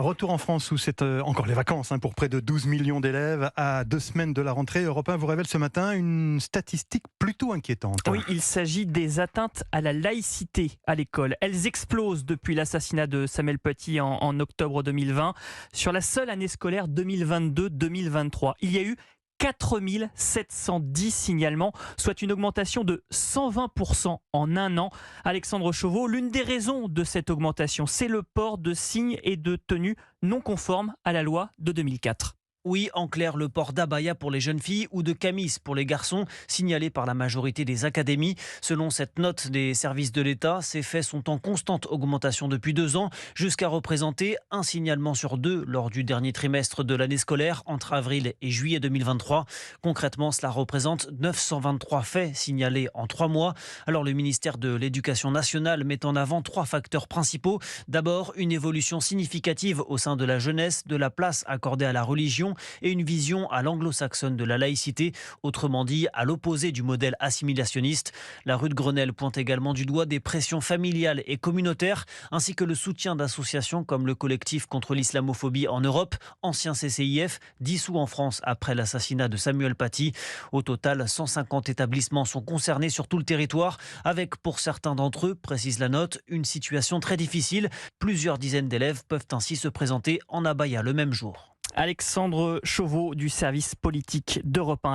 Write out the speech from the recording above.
Retour en France où c'est encore les vacances pour près de 12 millions d'élèves à 2 semaines de la rentrée. Europe 1 vous révèle ce matin une statistique plutôt inquiétante. Oui, il s'agit des atteintes à la laïcité à l'école. Elles explosent depuis l'assassinat de Samuel Paty en octobre 2020. Sur la seule année scolaire 2022-2023, il y a eu 4 710 signalements, soit une augmentation de 120% en un an. Alexandre Chauveau, l'une des raisons de cette augmentation, c'est le port de signes et de tenues non conformes à la loi de 2004. Oui, en clair, le port d'abaya pour les jeunes filles ou de camis pour les garçons, signalé par la majorité des académies. Selon cette note des services de l'État, ces faits sont en constante augmentation depuis 2 ans, jusqu'à représenter un signalement sur 2 lors du dernier trimestre de l'année scolaire, entre avril et juillet 2023. Concrètement, cela représente 923 faits signalés en 3 mois. Alors le ministère de l'Éducation nationale met en avant 3 facteurs principaux. D'abord, une évolution significative au sein de la jeunesse, de la place accordée à la religion, et une vision à l'anglo-saxonne de la laïcité, autrement dit à l'opposé du modèle assimilationniste. La rue de Grenelle pointe également du doigt des pressions familiales et communautaires, ainsi que le soutien d'associations comme le collectif contre l'islamophobie en Europe, ancien CCIF, dissous en France après l'assassinat de Samuel Paty. Au total, 150 établissements sont concernés sur tout le territoire, avec pour certains d'entre eux, précise la note, une situation très difficile. Plusieurs dizaines d'élèves peuvent ainsi se présenter en abaya le même jour. Alexandre Chauveau du service politique d'Europe 1.